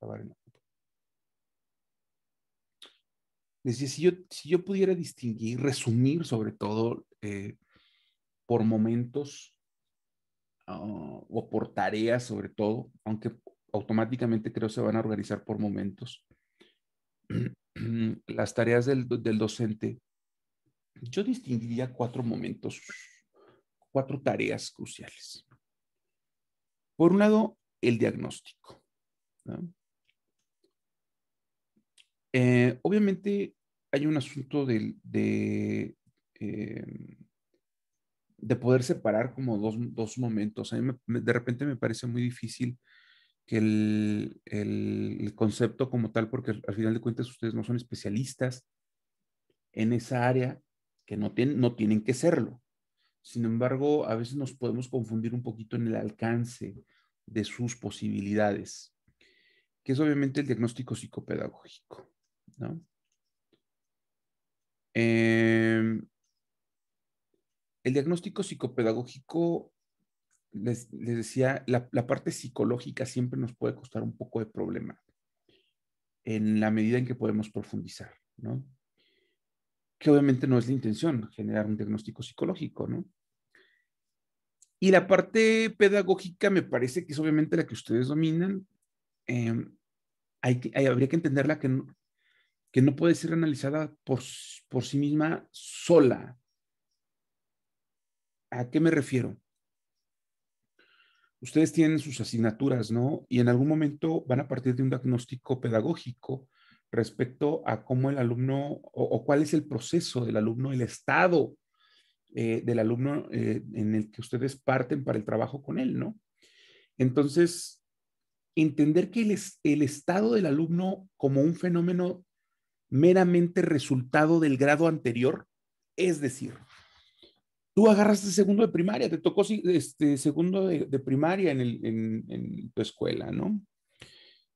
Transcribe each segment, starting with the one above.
acabar en la computadora. Les decía, si yo pudiera distinguir, resumir sobre todo por momentos o por tareas sobre todo, aunque automáticamente creo se van a organizar por momentos, las tareas del docente, yo distinguiría 4 momentos, 4 tareas cruciales. Por un lado, el diagnóstico, ¿no? Obviamente hay un asunto de poder separar como dos momentos. A mí de repente me parece muy difícil que el concepto como tal, porque al final de cuentas ustedes no son especialistas en esa área, que no tienen que serlo. Sin embargo, a veces nos podemos confundir un poquito en el alcance de sus posibilidades, que es obviamente el diagnóstico psicopedagógico, ¿no? El diagnóstico psicopedagógico, les decía, la parte psicológica siempre nos puede costar un poco de problema en la medida en que podemos profundizar, ¿no? Que obviamente no es la intención, generar un diagnóstico psicológico, ¿no? Y la parte pedagógica me parece que es obviamente la que ustedes dominan. Eh, habría que entenderla que no puede ser analizada por sí misma sola. ¿A qué me refiero? Ustedes tienen sus asignaturas, ¿no? Y en algún momento van a partir de un diagnóstico pedagógico respecto a cómo el alumno o cuál es el proceso del alumno, el estado del alumno en el que ustedes parten para el trabajo con él, ¿no? Entonces, entender que el estado del alumno como un fenómeno meramente resultado del grado anterior, es decir, tú agarraste segundo de primaria, te tocó segundo de primaria en tu escuela, ¿no?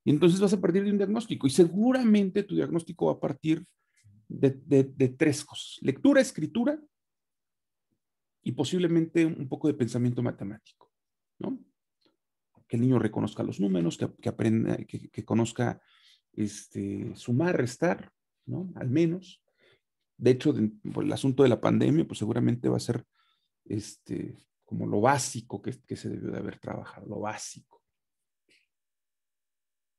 Y entonces vas a partir de un diagnóstico y seguramente tu diagnóstico va a partir de 3 cosas: lectura, escritura y posiblemente un poco de pensamiento matemático, ¿no? Que el niño reconozca los números, que aprenda, que conozca sumar, restar, ¿no? Al menos. De hecho, por el asunto de la pandemia, pues seguramente va a ser como lo básico que se debió de haber trabajado, lo básico.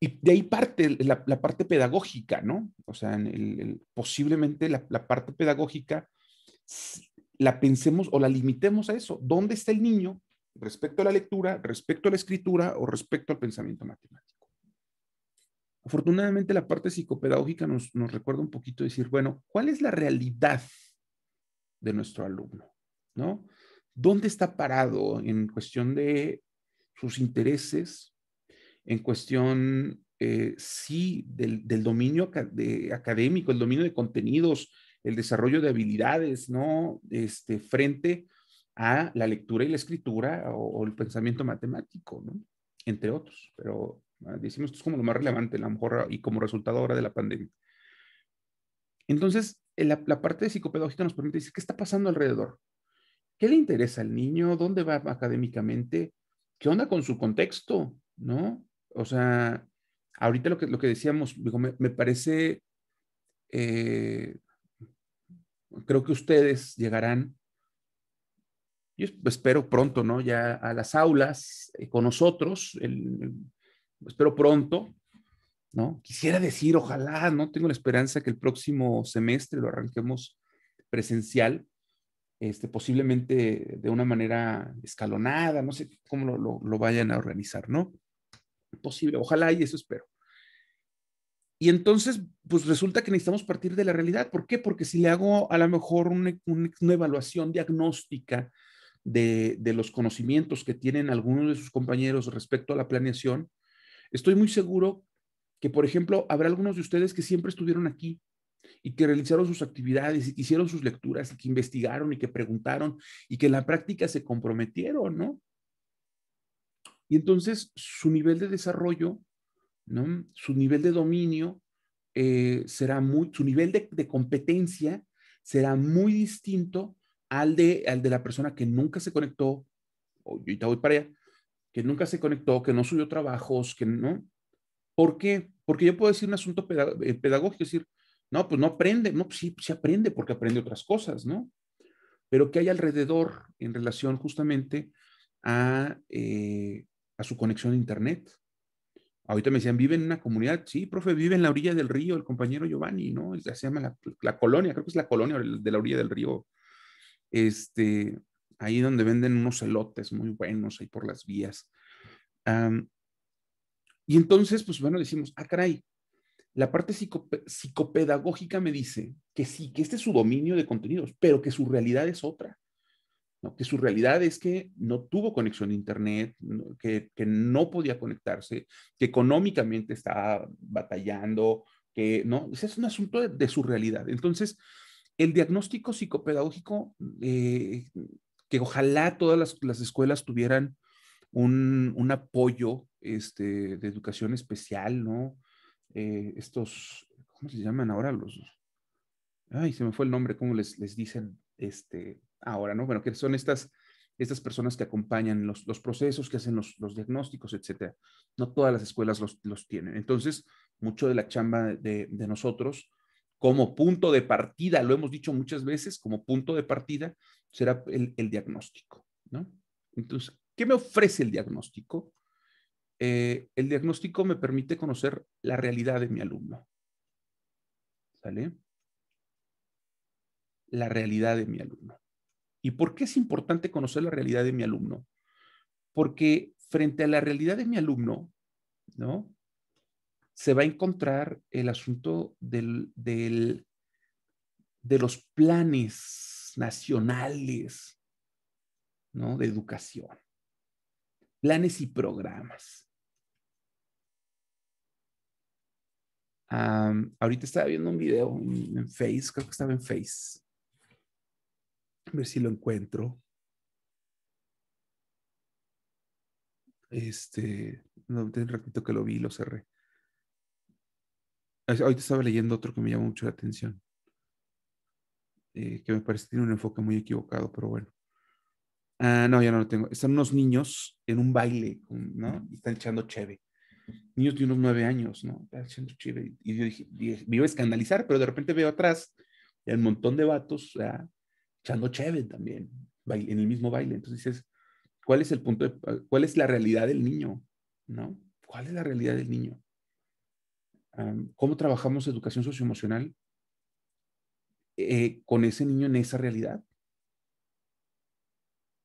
Y de ahí parte la parte pedagógica, ¿no? O sea, posiblemente la parte pedagógica la pensemos o la limitemos a eso. ¿Dónde está el niño respecto a la lectura, respecto a la escritura o respecto al pensamiento matemático? Afortunadamente, la parte psicopedagógica nos recuerda un poquito decir, bueno, ¿cuál es la realidad de nuestro alumno? ¿No? ¿Dónde está parado en cuestión de sus intereses, en cuestión, sí, del dominio académico, el dominio de contenidos, el desarrollo de habilidades, ¿no? Frente a la lectura y la escritura o el pensamiento matemático, ¿no? Entre otros, pero decimos que es como lo más relevante, a lo mejor, y como resultado ahora de la pandemia. Entonces, la parte de psicopedagógica nos permite decir qué está pasando alrededor. ¿Qué le interesa al niño? ¿Dónde va académicamente? ¿Qué onda con su contexto? ¿No? O sea, ahorita lo que decíamos, digo, me parece, eh, creo que ustedes llegarán, yo espero pronto, ¿no? Ya a las aulas con nosotros, espero pronto, ¿no? Quisiera decir, ojalá, ¿no? Tengo la esperanza que el próximo semestre lo arranquemos presencial, posiblemente de una manera escalonada, no sé cómo lo vayan a organizar, ¿no? Posible, ojalá y eso espero. Y entonces, pues resulta que necesitamos partir de la realidad. ¿Por qué? Porque si le hago a lo mejor una evaluación diagnóstica de los conocimientos que tienen algunos de sus compañeros respecto a la planeación, estoy muy seguro que, por ejemplo, habrá algunos de ustedes que siempre estuvieron aquí y que realizaron sus actividades y que hicieron sus lecturas y que investigaron y que preguntaron y que en la práctica se comprometieron, ¿no? Y entonces su nivel de desarrollo, ¿no? Su nivel de dominio su nivel de competencia será muy distinto al de la persona que nunca se conectó, o yo ahorita voy para allá, que nunca se conectó, que no subió trabajos, que no. ¿Por qué? Porque yo puedo decir un asunto pedagógico, decir, no, pues no aprende, no, pues sí, sí aprende porque aprende otras cosas, ¿no? Pero ¿qué hay alrededor en relación justamente a su conexión a Internet? Ahorita me decían, vive en una comunidad, sí, profe, vive en la orilla del río, el compañero Giovanni, ¿no? Se llama la colonia, creo que es la colonia de la orilla del río, este, ahí donde venden unos elotes muy buenos ahí por las vías. Um, y entonces, pues bueno, decimos, ah, caray, la parte psicopedagógica me dice que sí, que este es su dominio de contenidos, pero que su realidad es otra, ¿no? Que su realidad es que no tuvo conexión a Internet, ¿no? Que no podía conectarse, que económicamente estaba batallando, que no, ese es un asunto de su realidad. Entonces, el diagnóstico psicopedagógico, que ojalá todas las escuelas tuvieran un apoyo de educación especial, ¿no? Estos, ¿cómo se llaman ahora los? Ay, se me fue el nombre, ¿cómo les dicen ahora, ¿no? Bueno, que son estas personas que acompañan los procesos, que hacen los diagnósticos, etcétera. No todas las escuelas los tienen. Entonces, mucho de la chamba de nosotros, como punto de partida, lo hemos dicho muchas veces, como punto de partida será el diagnóstico, ¿no? Entonces, ¿qué me ofrece el diagnóstico? El diagnóstico me permite conocer la realidad de mi alumno, ¿sale? La realidad de mi alumno. ¿Y por qué es importante conocer la realidad de mi alumno? Porque frente a la realidad de mi alumno, ¿no? Se va a encontrar el asunto de los planes nacionales, ¿no? De educación, planes y programas. Ahorita estaba viendo un video en Face, creo que estaba en Face. A ver si lo encuentro. No, tiene un ratito que lo vi y lo cerré. Ahorita estaba leyendo otro que me llamó mucho la atención, que me parece que tiene un enfoque muy equivocado, pero bueno. No, ya no lo tengo. Están unos niños en un baile, ¿no? Y están echando cheve. Niños de unos 9 años, ¿no? Están echando cheve. Y yo me iba a escandalizar, pero de repente veo atrás y hay un montón de vatos, ¿ya? Echando cheve también, en el mismo baile. Entonces dices, ¿cuál es el punto cuál es la realidad del niño? ¿No? ¿Cuál es la realidad del niño? ¿Cómo trabajamos educación socioemocional con ese niño en esa realidad?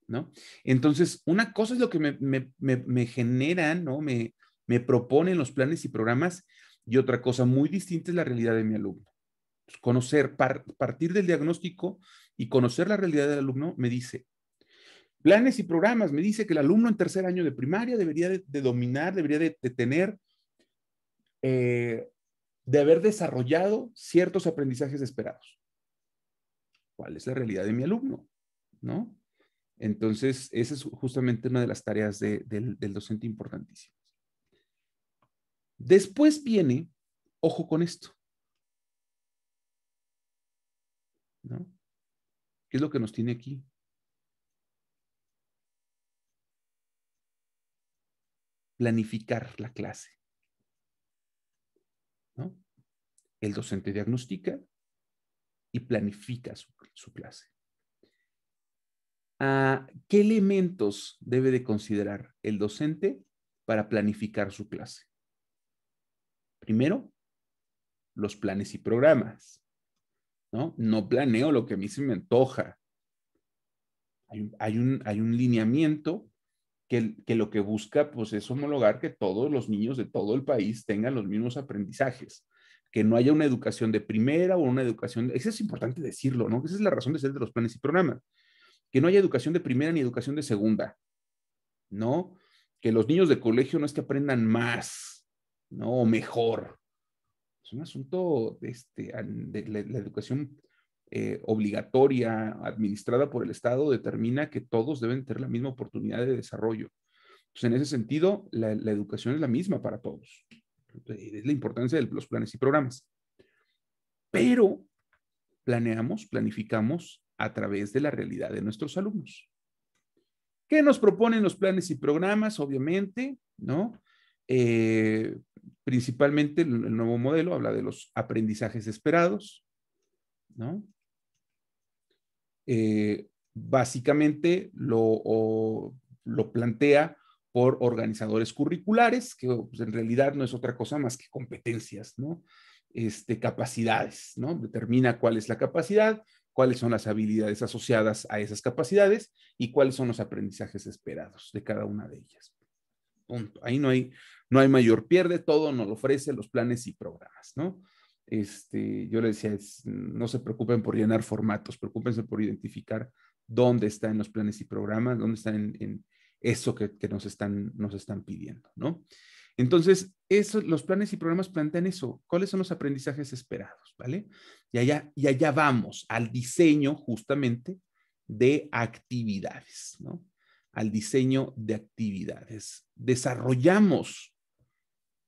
¿No? Entonces, una cosa es lo que me generan, ¿no? Me proponen los planes y programas, y otra cosa muy distinta es la realidad de mi alumno. Conocer, partir del diagnóstico y conocer la realidad del alumno me dice, planes y programas, me dice que el alumno en tercer año de primaria debería de dominar, debería de tener, de haber desarrollado ciertos aprendizajes esperados. ¿Cuál es la realidad de mi alumno? ¿No? Entonces, esa es justamente una de las tareas del docente importantísimas. Después viene, ojo con esto, ¿no? ¿Qué es lo que nos tiene aquí? Planificar la clase, ¿no? El docente diagnostica y planifica su clase. ¿Qué elementos debe de considerar el docente para planificar su clase? Primero, los planes y programas, ¿no? No planeo lo que a mí se me antoja. Hay un lineamiento que lo que busca pues, es homologar que todos los niños de todo el país tengan los mismos aprendizajes, que no haya una educación de primera o una educación, eso es importante decirlo, ¿no? Esa es la razón de ser de los planes y programas, que no haya educación de primera ni educación de segunda, ¿no? Que los niños de colegio no es que aprendan más, ¿no? O mejor. Es un asunto de la educación obligatoria, administrada por el Estado, determina que todos deben tener la misma oportunidad de desarrollo. Entonces, en ese sentido, la educación es la misma para todos. Es la importancia de los planes y programas. Pero planificamos a través de la realidad de nuestros alumnos. ¿Qué nos proponen los planes y programas? Obviamente, ¿no? Principalmente el nuevo modelo habla de los aprendizajes esperados, ¿no? Básicamente lo plantea por organizadores curriculares, que pues, en realidad no es otra cosa más que competencias, ¿no? Capacidades, ¿no? Determina cuál es la capacidad, cuáles son las habilidades asociadas a esas capacidades y cuáles son los aprendizajes esperados de cada una de ellas. Punto. Ahí no hay mayor pierde, todo nos lo ofrece los planes y programas, ¿no? Yo le decía, no se preocupen por llenar formatos, preocúpense por identificar dónde está en los planes y programas, dónde están en eso que nos están pidiendo, ¿no? Entonces, los planes y programas plantean eso, cuáles son los aprendizajes esperados, ¿vale? Y allá vamos, al diseño justamente de actividades, ¿no? Al diseño de actividades. Desarrollamos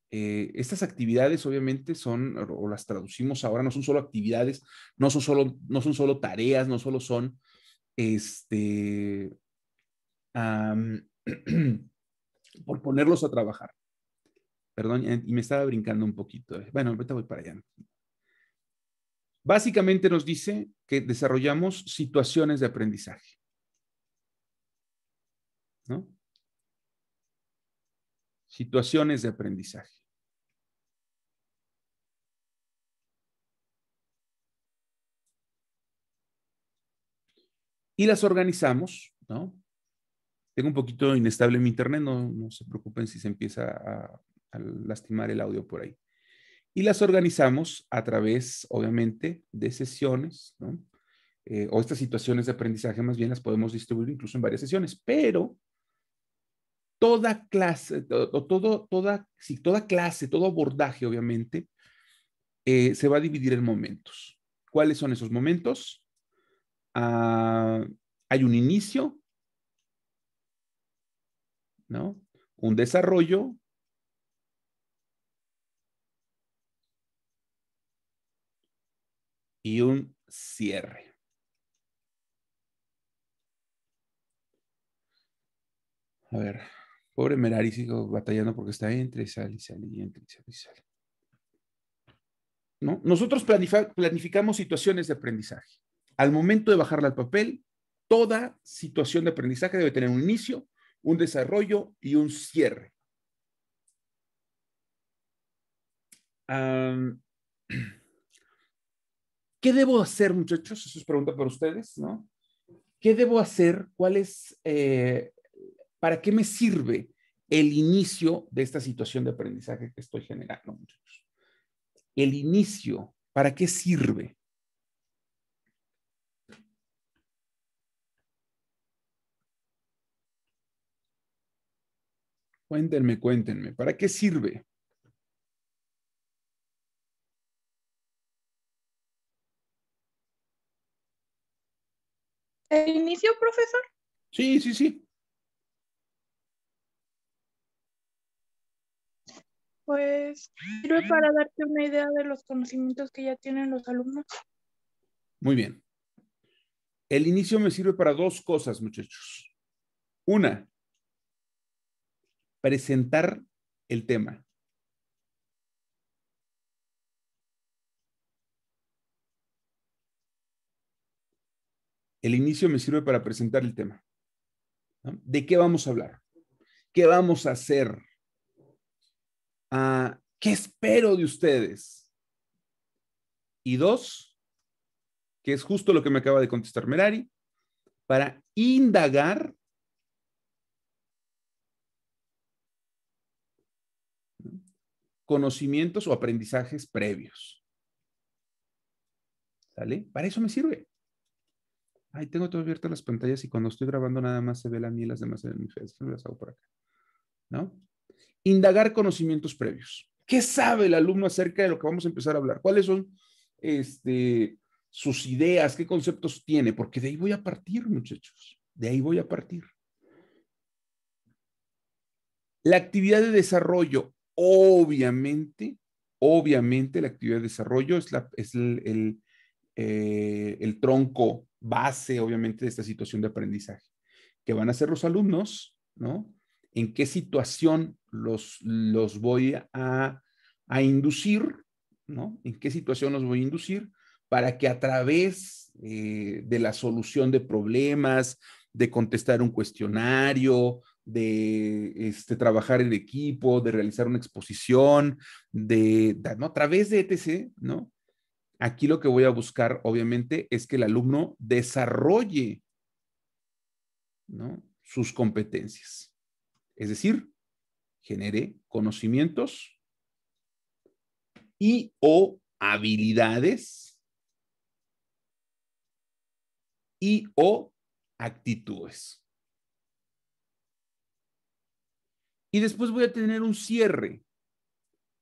estas actividades obviamente son, o las traducimos ahora, no son solo actividades, no son solo tareas, no solo son por ponerlos a trabajar. Perdón, y me estaba brincando un poquito. Bueno, ahorita voy para allá. Básicamente nos dice que desarrollamos situaciones de aprendizaje, ¿no? Situaciones de aprendizaje. Y las organizamos, ¿no? Tengo un poquito inestable mi internet, no se preocupen si se empieza a lastimar el audio por ahí. Y las organizamos a través, obviamente, de sesiones, ¿no? O estas situaciones de aprendizaje más bien las podemos distribuir incluso en varias sesiones, pero toda clase, toda clase, todo abordaje, obviamente, se va a dividir en momentos. ¿Cuáles son esos momentos? Hay un inicio, ¿no? Un desarrollo y un cierre. A ver, pobre Merari, sigo batallando porque está entre y sale, y entre y sale. ¿No? Nosotros planificamos situaciones de aprendizaje. Al momento de bajarla al papel, toda situación de aprendizaje debe tener un inicio, un desarrollo y un cierre. ¿Qué debo hacer, muchachos? Eso es pregunta para ustedes, ¿no? ¿Qué debo hacer? ¿Para qué me sirve el inicio de esta situación de aprendizaje que estoy generando, muchachos? El inicio, ¿para qué sirve? Cuéntenme, ¿para qué sirve? ¿El inicio, profesor? Sí. Pues sirve para darte una idea de los conocimientos que ya tienen los alumnos. Muy bien. El inicio me sirve para dos cosas, muchachos. Una, presentar el tema. El inicio me sirve para presentar el tema, ¿no? ¿De qué vamos a hablar? ¿Qué vamos a hacer? ¿Qué espero de ustedes? Y dos, que es justo lo que me acaba de contestar Merari, para indagar conocimientos o aprendizajes previos. ¿Sale? Para eso me sirve. Ay, tengo todo abierto las pantallas y cuando estoy grabando nada más se ve la mía y las demás se ven muy feas. Las hago por acá, ¿no? Indagar conocimientos previos. ¿Qué sabe el alumno acerca de lo que vamos a empezar a hablar? ¿Cuáles son sus ideas? ¿Qué conceptos tiene? Porque de ahí voy a partir, muchachos. De ahí voy a partir. La actividad de desarrollo, obviamente, la actividad de desarrollo es el tronco base, obviamente, de esta situación de aprendizaje. ¿Qué van a hacer los alumnos? ¿No? ¿En qué situación los voy a a inducir, ¿no? ¿En qué situación los voy a inducir? Para que a través de la solución de problemas, de contestar un cuestionario, de trabajar en equipo, de realizar una exposición, ¿no? A través de etc., ¿no? Aquí lo que voy a buscar, obviamente, es que el alumno desarrolle, ¿no? Sus competencias. Es decir, genere conocimientos y o habilidades y o actitudes. Y después voy a tener un cierre.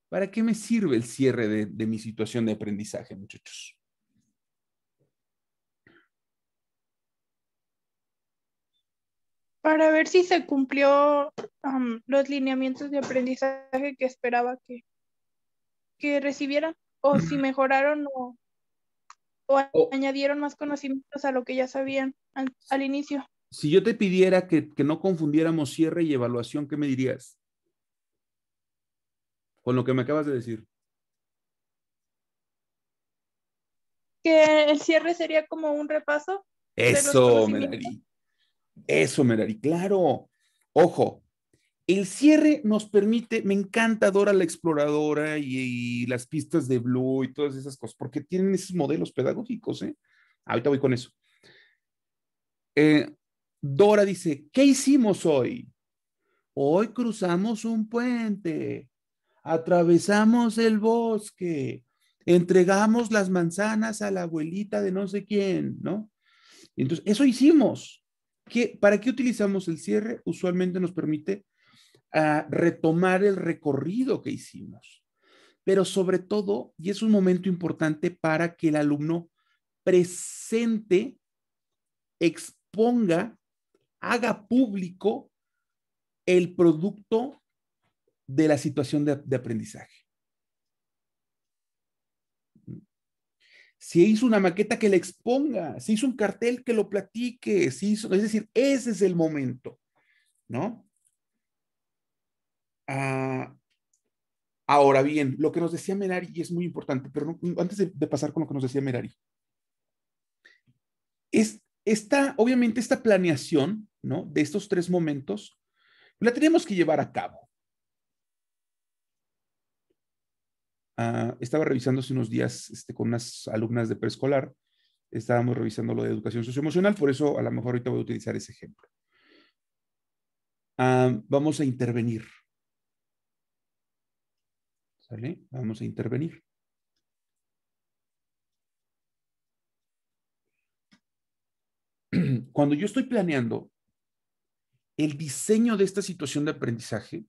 ¿Para qué me sirve el cierre de mi situación de aprendizaje, muchachos? Para ver si se cumplió los lineamientos de aprendizaje que esperaba que recibieran, o si mejoraron o O añadieron más conocimientos a lo que ya sabían al inicio. si yo te pidiera que no confundiéramos cierre y evaluación, ¿qué me dirías? Con lo que me acabas de decir. Que el cierre sería como un repaso de los Eso, conocimientos. Merari. Eso, Merari. Claro. Ojo, el cierre nos permite, me encanta Dora la Exploradora y las pistas de Blue y todas esas cosas, porque tienen esos modelos pedagógicos, ¿eh? Ahorita voy con eso. Dora dice, ¿qué hicimos hoy? Hoy cruzamos un puente, atravesamos el bosque, entregamos las manzanas a la abuelita de no sé quién, ¿no? Entonces, eso hicimos. ¿Para qué utilizamos el cierre? Usualmente nos permite retomar el recorrido que hicimos. Pero sobre todo, y es un momento importante para que el alumno presente, exponga, haga público el producto de la situación de aprendizaje. Si hizo una maqueta, que la exponga. Si hizo un cartel, que lo platique. Si hizo, es decir, ese es el momento, ¿no? Ahora bien, lo que nos decía Merari, y es muy importante, pero no, antes de pasar con lo que nos decía Merari, es obviamente esta planeación, ¿no? De estos 3 momentos, la tenemos que llevar a cabo. Estaba revisando hace unos días con unas alumnas de preescolar, estábamos revisando lo de educación socioemocional, por eso a lo mejor ahorita voy a utilizar ese ejemplo. Vamos a intervenir. ¿Sale? Vamos a intervenir. Cuando yo estoy planeando el diseño de esta situación de aprendizaje,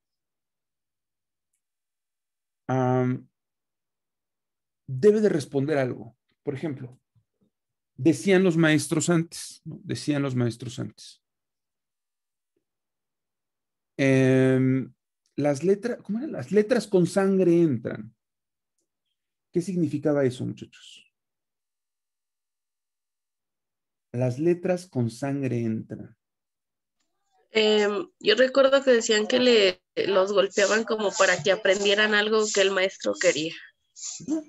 debe de responder algo. Por ejemplo, decían los maestros antes, ¿no? Decían los maestros antes. Las letras, ¿cómo eran? Las letras con sangre entran. ¿Qué significaba eso, muchachos? Las letras con sangre entran. Yo recuerdo que decían que los golpeaban como para que aprendieran algo que el maestro quería. ¿No?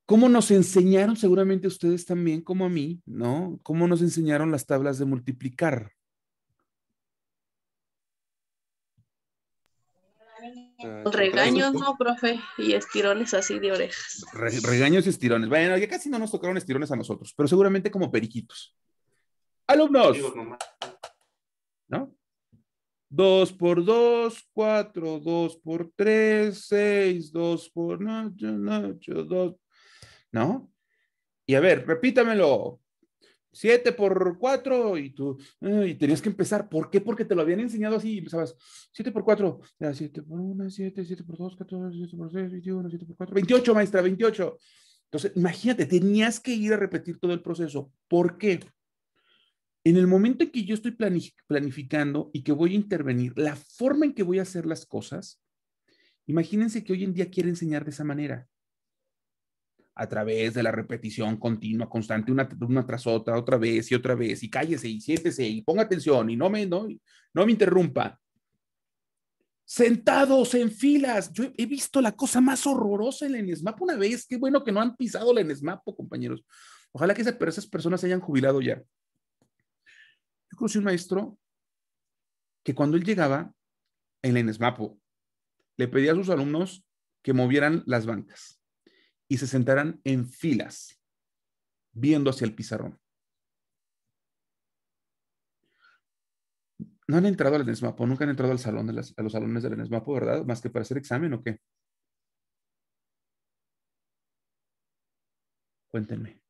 ¿Cómo nos enseñaron, seguramente ustedes también, como a mí, ¿no? ¿Cómo nos enseñaron las tablas de multiplicar? Regaños, ¿no, profe? Y estirones así de orejas. Regaños y estirones. Bueno, ya casi no nos tocaron estirones a nosotros, pero seguramente como periquitos. Alumnos, ¿no? 2 por 2, 4, 2 por 3, 6, 2 por 8, 2, ¿no? Y a ver, repítamelo. 7 por 4 y tú, y tenías que empezar. ¿Por qué? Porque te lo habían enseñado así y empezabas 7 por 4, 7 por 1, 7, 7 por 2, 14, 7 por 6, 21, 7 por 4, 28, maestra, 28. Entonces, imagínate, tenías que ir a repetir todo el proceso. ¿Por qué? En el momento en que yo estoy planificando y que voy a intervenir, la forma en que voy a hacer las cosas, imagínense que hoy en día quiero enseñar de esa manera, a través de la repetición continua, constante, una tras otra vez, y cállese, y siéntese, y ponga atención, y no me interrumpa. sentados en filas. Yo he visto la cosa más horrorosa en la ENESMAP una vez. Qué bueno que no han pisado la ENESMAP, compañeros. Ojalá que esas personas se hayan jubilado ya. Yo conocí un maestro que cuando él llegaba en la ENESMAPO, le pedía a sus alumnos que movieran las bancas y se sentaran en filas, viendo hacia el pizarrón. No han entrado al ENESMAPO, nunca han entrado al salón a los salones del ENESMAPO, ¿verdad? Más que para hacer examen o qué. Cuéntenme.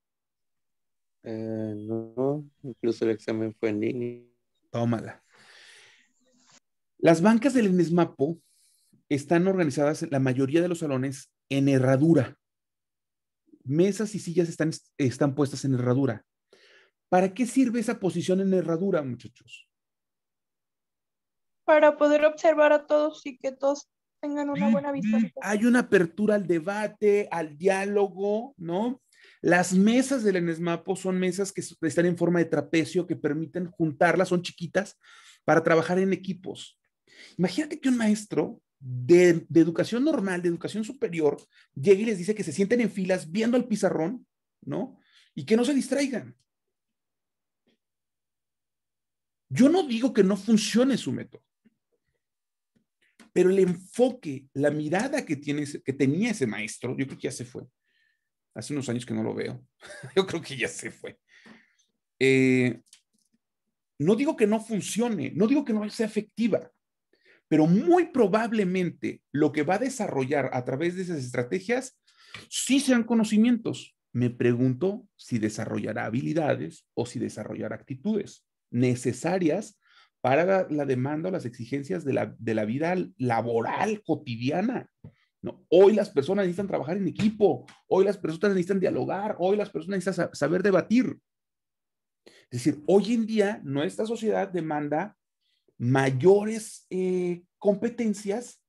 No, incluso el examen fue en línea. Tómala. Las bancas del ENESMAPO están organizadas, la mayoría de los salones, en herradura. Mesas y sillas están puestas en herradura. ¿Para qué sirve esa posición en herradura, muchachos? Para poder observar a todos y que todos tengan una buena vista. Hay una apertura al debate, al diálogo, ¿no? Las mesas del ENESMAPO son mesas que están en forma de trapecio, que permiten juntarlas, son chiquitas, para trabajar en equipos. Imagínate que un maestro de educación normal, de educación superior, llegue y les dice que se sienten en filas viendo el pizarrón, ¿no? Y que no se distraigan. Yo no digo que no funcione su método, pero el enfoque, la mirada que tenía ese maestro, yo creo que ya se fue. Hace unos años que no lo veo. Yo creo que ya se fue. No digo que no funcione, no digo que no sea efectiva, pero muy probablemente lo que va a desarrollar a través de esas estrategias sí sean conocimientos. Me pregunto si desarrollará habilidades o si desarrollará actitudes necesarias para la demanda o las exigencias de la vida laboral cotidiana. ¿No? Hoy las personas necesitan trabajar en equipo, hoy las personas necesitan dialogar, hoy las personas necesitan saber debatir. Es decir, hoy en día nuestra sociedad demanda mayores competencias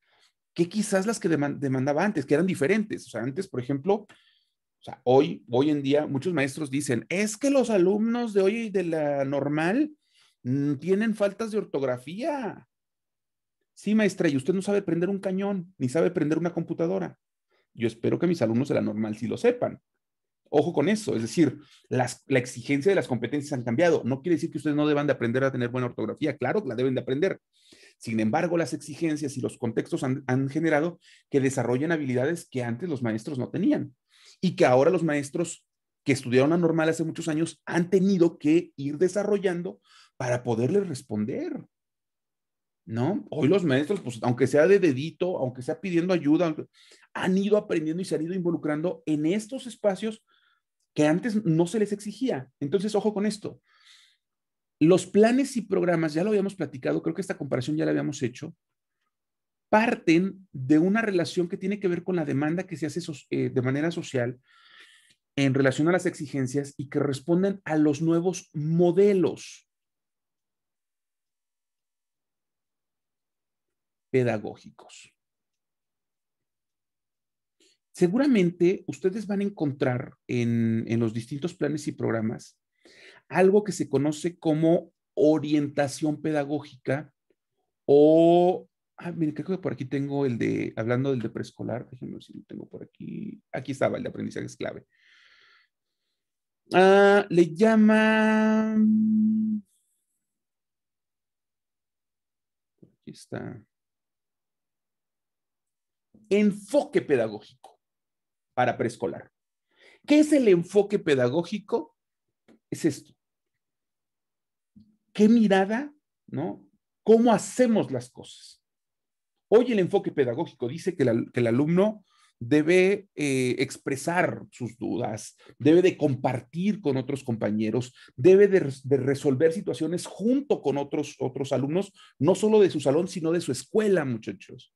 que quizás las que demandaba antes, que eran diferentes. O sea, antes, por ejemplo, o sea, hoy en día muchos maestros dicen, es que los alumnos de hoy de la normal tienen faltas de ortografía. Sí, maestra, y usted no sabe prender un cañón, ni sabe prender una computadora. Yo espero que mis alumnos de la normal sí lo sepan. Ojo con eso, es decir, la exigencia de las competencias han cambiado. No quiere decir que ustedes no deban de aprender a tener buena ortografía, claro que la deben de aprender. Sin embargo, las exigencias y los contextos han generado que desarrollen habilidades que antes los maestros no tenían y que ahora los maestros que estudiaron la normal hace muchos años han tenido que ir desarrollando para poderles responder. ¿No? Hoy los maestros, pues, aunque sea de dedito, aunque sea pidiendo ayuda, han ido aprendiendo y se han ido involucrando en estos espacios que antes no se les exigía. Entonces, ojo con esto. Los planes y programas, ya lo habíamos platicado, creo que esta comparación ya la habíamos hecho, parten de una relación que tiene que ver con la demanda que se hace de manera social en relación a las exigencias y que responden a los nuevos modelos pedagógicos. Seguramente ustedes van a encontrar en los distintos planes y programas algo que se conoce como orientación pedagógica o, miren, creo que por aquí tengo hablando del de preescolar, déjenme ver si lo tengo por aquí. Aquí estaba el de aprendizaje es clave. Le llaman, aquí está, enfoque pedagógico para preescolar. ¿Qué es el enfoque pedagógico? Es esto. ¿Qué mirada, no? ¿Cómo hacemos las cosas? Hoy el enfoque pedagógico dice que el alumno debe expresar sus dudas, debe de compartir con otros compañeros, debe de resolver situaciones junto con otros alumnos, no solo de su salón, sino de su escuela, muchachos.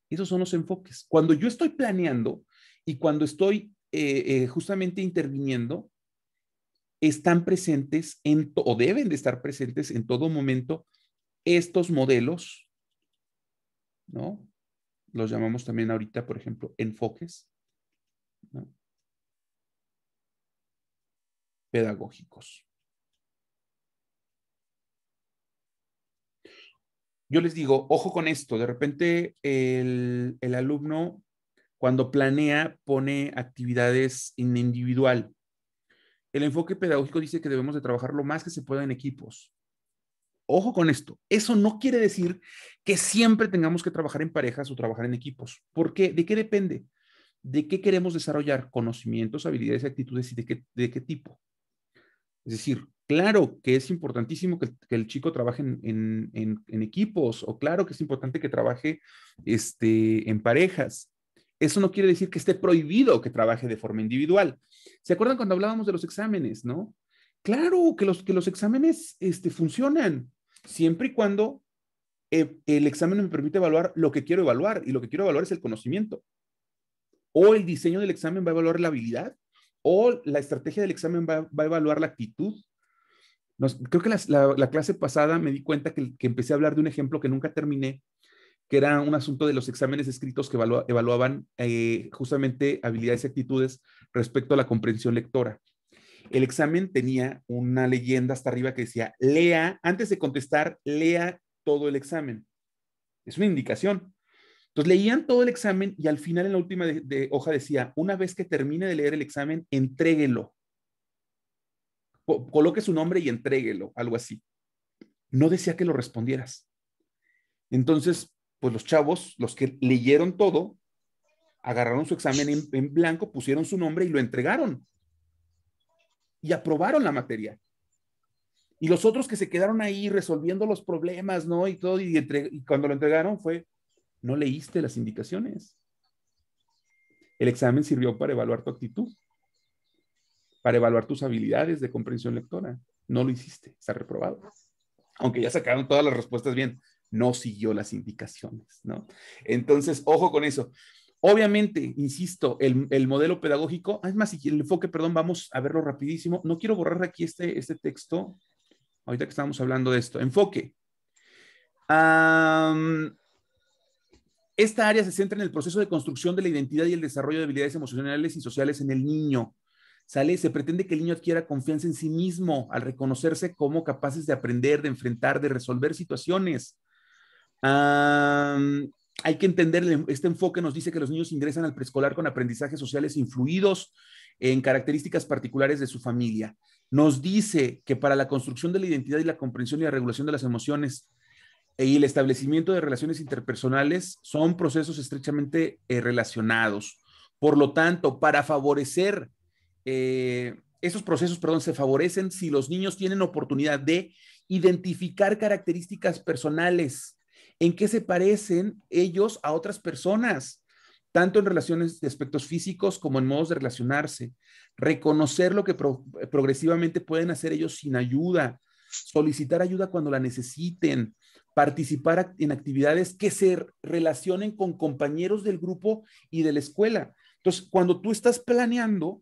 Esos son los enfoques. Cuando yo estoy planeando y cuando estoy justamente interviniendo, están presentes o deben de estar presentes en todo momento estos modelos, ¿no? Los llamamos también ahorita, por ejemplo, enfoques, ¿no? Pedagógicos. yo les digo, ojo con esto, de repente el alumno cuando planea pone actividades en individual. El enfoque pedagógico dice que debemos de trabajar lo más que se pueda en equipos. Ojo con esto. Eso no quiere decir que siempre tengamos que trabajar en parejas o trabajar en equipos. ¿Por qué? ¿De qué depende? ¿De qué queremos desarrollar? Conocimientos, habilidades y actitudes y de qué tipo. Es decir, claro que es importantísimo que el chico trabaje en equipos, o claro que es importante que trabaje en parejas. Eso no quiere decir que esté prohibido que trabaje de forma individual. ¿Se acuerdan cuando hablábamos de los exámenes, no? Claro que los exámenes funcionan, siempre y cuando el examen me permite evaluar lo que quiero evaluar, y lo que quiero evaluar es el conocimiento. O el diseño del examen va a evaluar la habilidad, o la estrategia del examen va a evaluar la actitud. Creo que la clase pasada me di cuenta que empecé a hablar de un ejemplo que nunca terminé, que era un asunto de los exámenes escritos que evaluaban justamente habilidades y actitudes respecto a la comprensión lectora. El examen tenía una leyenda hasta arriba que decía, lea, antes de contestar, lea todo el examen. Es una indicación. Entonces leían todo el examen y al final en la última hoja decía, una vez que termine de leer el examen, entréguelo. Coloque su nombre y entréguelo, algo así. No decía que lo respondieras. Entonces, pues los chavos, los que leyeron todo, agarraron su examen en blanco, pusieron su nombre y lo entregaron. Y aprobaron la materia. Y los otros que se quedaron ahí resolviendo los problemas, ¿no? Y todo, y cuando lo entregaron fue, no leíste las indicaciones. El examen sirvió para evaluar tu actitud, para evaluar tus habilidades de comprensión lectora. No lo hiciste, está reprobado. Aunque ya sacaron todas las respuestas bien, no siguió las indicaciones, ¿no? Entonces, ojo con eso. Obviamente, insisto, el modelo pedagógico, es más, el enfoque, perdón, vamos a verlo rapidísimo. No quiero borrar aquí este texto, ahorita que estamos hablando de esto. Enfoque. Esta área se centra en el proceso de construcción de la identidad y el desarrollo de habilidades emocionales y sociales en el niño. ¿Sale? Se pretende que el niño adquiera confianza en sí mismo al reconocerse como capaces de aprender, de enfrentar, de resolver situaciones. Hay que entender, este enfoque nos dice que los niños ingresan al preescolar con aprendizajes sociales influidos en características particulares de su familia. Nos dice que para la construcción de la identidad y la comprensión y la regulación de las emociones y el establecimiento de relaciones interpersonales son procesos estrechamente relacionados. Por lo tanto, para favorecer esos procesos, se favorecen si los niños tienen oportunidad de identificar características personales, en qué se parecen ellos a otras personas, tanto en relaciones de aspectos físicos como en modos de relacionarse, reconocer lo que progresivamente pueden hacer ellos sin ayuda, solicitar ayuda cuando la necesiten, participar en actividades que se relacionen con compañeros del grupo y de la escuela. Entonces, cuando tú estás planeando,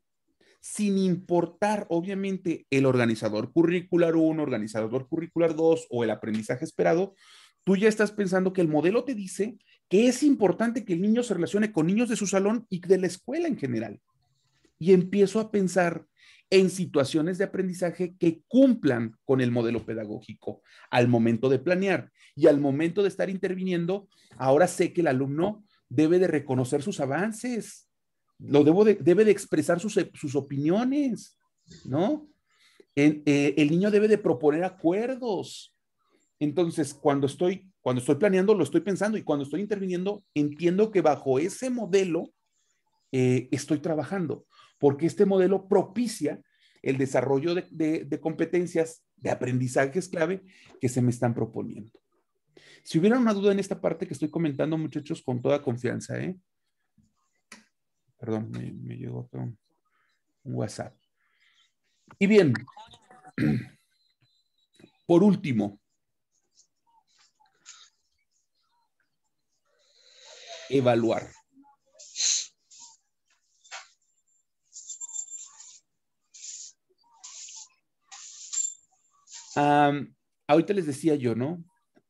sin importar, obviamente, el organizador curricular 1, organizador curricular 2 o el aprendizaje esperado, tú ya estás pensando que el modelo te dice que es importante que el niño se relacione con niños de su salón y de la escuela en general. Y empiezo a pensar en situaciones de aprendizaje que cumplan con el modelo pedagógico al momento de planear y al momento de estar interviniendo. Ahora sé que el alumno debe de reconocer sus avances, debe de expresar sus opiniones, ¿no? El niño debe de proponer acuerdos. Entonces, cuando estoy planeando, lo estoy pensando, y cuando estoy interviniendo, entiendo que bajo ese modelo estoy trabajando, porque este modelo propicia el desarrollo de competencias, de aprendizajes clave que se me están proponiendo. Si hubiera una duda en esta parte que estoy comentando, muchachos, con toda confianza, Perdón, me llegó un WhatsApp. Y bien, por último, evaluar. Ahorita les decía yo, ¿no?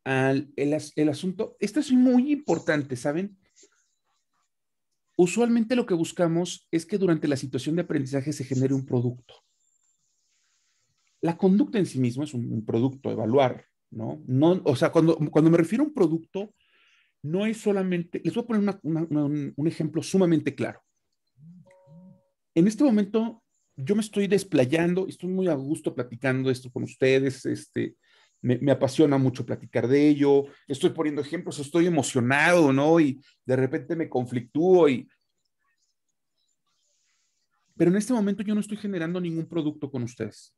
El asunto, esto es muy importante, ¿saben? Usualmente lo que buscamos es que durante la situación de aprendizaje se genere un producto. La conducta en sí misma es un producto, evaluar, ¿no? No, o sea, cuando me refiero a un producto, no es solamente, les voy a poner un ejemplo sumamente claro. En este momento, yo me estoy desplayando, estoy muy a gusto platicando esto con ustedes, me apasiona mucho platicar de ello, estoy poniendo ejemplos, estoy emocionado, ¿no? Y de repente me conflictúo, pero en este momento yo no estoy generando ningún producto con ustedes.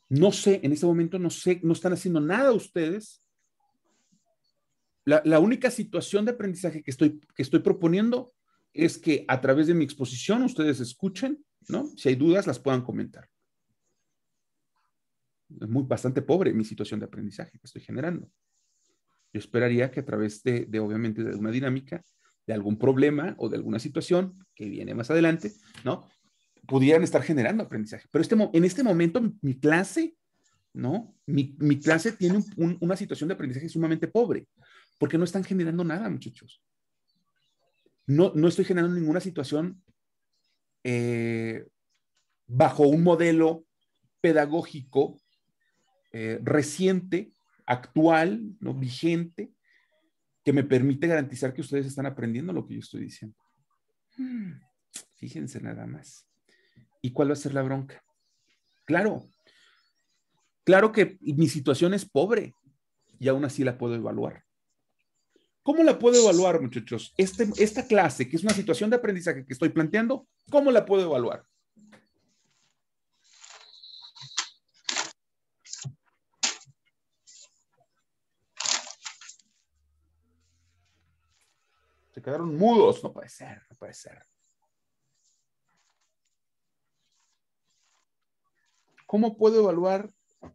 No sé, en este momento no sé, no están haciendo nada ustedes. La única situación de aprendizaje que estoy proponiendo es que a través de mi exposición ustedes escuchen, ¿no? Si hay dudas, las puedan comentar. Es bastante pobre mi situación de aprendizaje que estoy generando. Yo esperaría que a través obviamente, de alguna dinámica, de algún problema o de alguna situación que viene más adelante, ¿no? Pudieran estar generando aprendizaje. Pero en este momento, mi clase, ¿no? Mi clase tiene una situación de aprendizaje sumamente pobre, porque no están generando nada, muchachos. No estoy generando ninguna situación bajo un modelo pedagógico reciente, actual, ¿no? Vigente, que me permite garantizar que ustedes están aprendiendo lo que yo estoy diciendo. Fíjense nada más. ¿Y cuál va a ser la bronca? Claro que mi situación es pobre y aún así la puedo evaluar. ¿Cómo la puedo evaluar, muchachos? Esta clase, que es una situación de aprendizaje que estoy planteando, ¿cómo la puedo evaluar? Se quedaron mudos. No puede ser, no puede ser. ¿Cómo puedo evaluar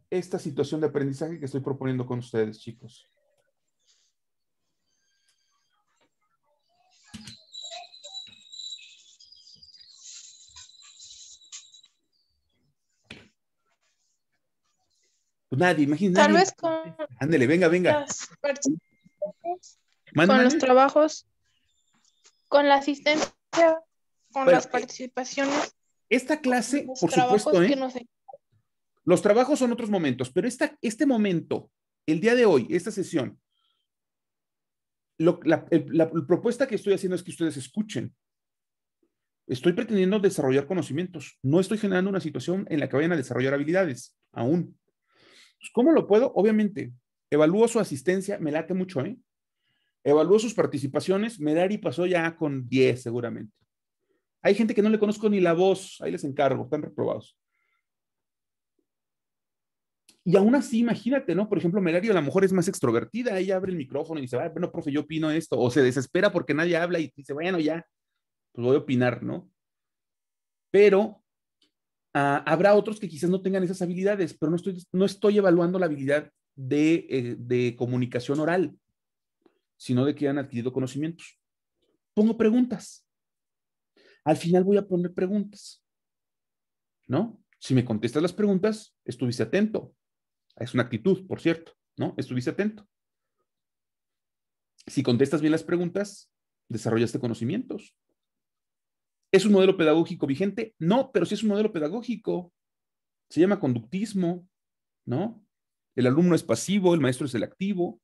esta situación de aprendizaje que estoy proponiendo con ustedes, chicos? Pues nadie, imagínate. Tal Nadie. vez con Ándele, venga. las participaciones, Mande, con los mande. trabajos, con la asistencia, con Bueno, las participaciones, esta clase, los por supuesto, trabajos que nos... los trabajos son otros momentos, pero este momento, el día de hoy, esta sesión, la propuesta que estoy haciendo es que ustedes escuchen. Estoy pretendiendo desarrollar conocimientos. No estoy generando una situación en la que vayan a desarrollar habilidades aún. Pues, ¿cómo lo puedo? Obviamente, evalúo su asistencia, me late mucho, ¿eh? Evalúo sus participaciones, Merari pasó ya con 10 seguramente. Hay gente que no le conozco ni la voz, ahí les encargo, están reprobados. Y aún así, imagínate, ¿no? Por ejemplo, Merari a lo mejor es más extrovertida, ella abre el micrófono y dice, ah, bueno, profe, yo opino esto, o se desespera porque nadie habla y dice, bueno, ya, pues voy a opinar, ¿no? Pero habrá otros que quizás no tengan esas habilidades, pero no estoy evaluando la habilidad de comunicación oral, sino de que han adquirido conocimientos. Pongo preguntas. Al final voy a poner preguntas, ¿no? Si me contestas las preguntas, estuviste atento. Es una actitud, por cierto, ¿no? Estuviste atento. Si contestas bien las preguntas, desarrollaste conocimientos. ¿Es un modelo pedagógico vigente? No, pero sí es un modelo pedagógico. Se llama conductismo, ¿no? El alumno es pasivo, el maestro es el activo,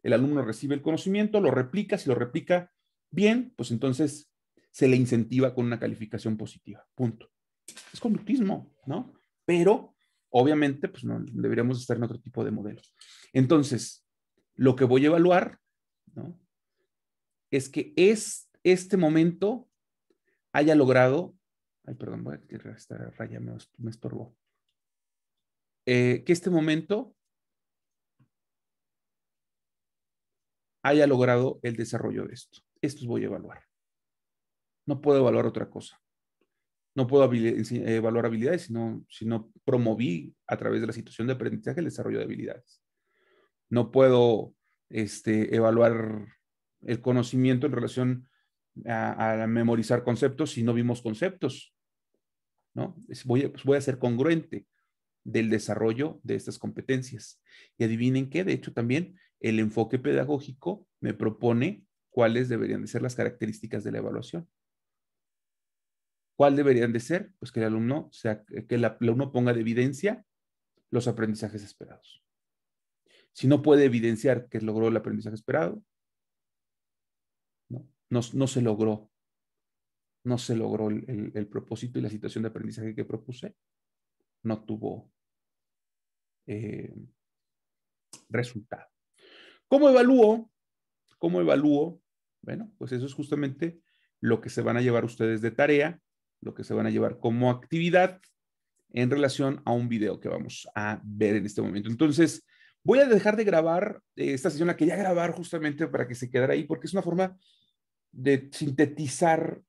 el alumno recibe el conocimiento, lo replica, si lo replica bien, pues entonces se le incentiva con una calificación positiva, punto. Es conductismo, ¿no? Pero, obviamente, pues no, deberíamos estar en otro tipo de modelo. Entonces, lo que voy a evaluar, ¿no? Es que este momento haya logrado, ay, perdón, voy a tirar esta raya, me estorbó. Que este momento haya logrado el desarrollo de esto. Esto voy a evaluar. No puedo evaluar otra cosa. No puedo evaluar habilidades, sino promoví a través de la situación de aprendizaje el desarrollo de habilidades. No puedo evaluar el conocimiento en relación a memorizar conceptos si no vimos conceptos, ¿no? Voy a ser congruente del desarrollo de estas competencias. Y adivinen qué, de hecho también el enfoque pedagógico me propone cuáles deberían de ser las características de la evaluación. ¿Cuál deberían de ser? Pues que el alumno ponga de evidencia los aprendizajes esperados. Si no puede evidenciar que logró el aprendizaje esperado, no se logró. No se logró el propósito y la situación de aprendizaje que propuse. No tuvo resultado. ¿Cómo evalúo? ¿Cómo evalúo? Bueno, pues eso es justamente lo que se van a llevar ustedes de tarea, lo que se van a llevar como actividad en relación a un video que vamos a ver en este momento. Entonces, voy a dejar de grabar esta sesión, la quería grabar justamente para que se quedara ahí, porque es una forma de sintetizar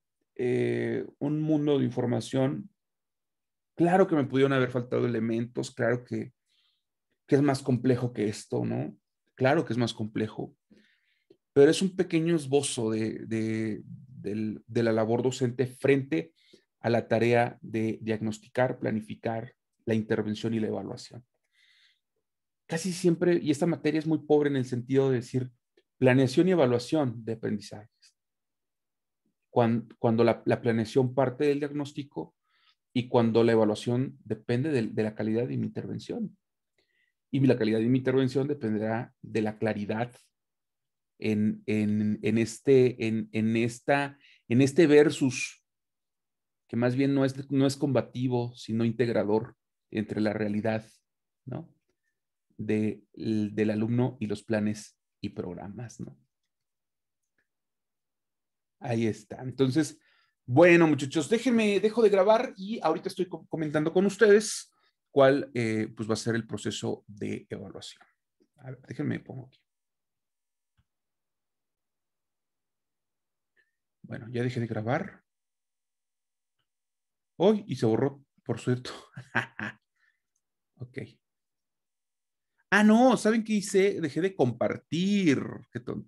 un mundo de información. Claro que me pudieron haber faltado elementos, claro que es más complejo que esto, ¿no? Claro que es más complejo, pero es un pequeño esbozo de la labor docente frente a la tarea de diagnosticar, planificar la intervención y la evaluación. Casi siempre, y esta materia es muy pobre en el sentido de decir planeación y evaluación de aprendizajes. Cuando la planeación parte del diagnóstico y cuando la evaluación depende de la calidad de mi intervención. Y la calidad de mi intervención dependerá de la claridad en este versus, que más bien no es combativo, sino integrador entre la realidad, ¿no? Del alumno y los planes y programas, ¿no? Ahí está. Entonces, bueno, muchachos, dejo de grabar y ahorita estoy comentando con ustedes cuál pues va a ser el proceso de evaluación. A ver, déjenme pongo aquí. Bueno, ya dejé de grabar. Hoy y se borró, por cierto. Ok. Ah, no, ¿saben qué hice? Dejé de compartir. Qué tonto.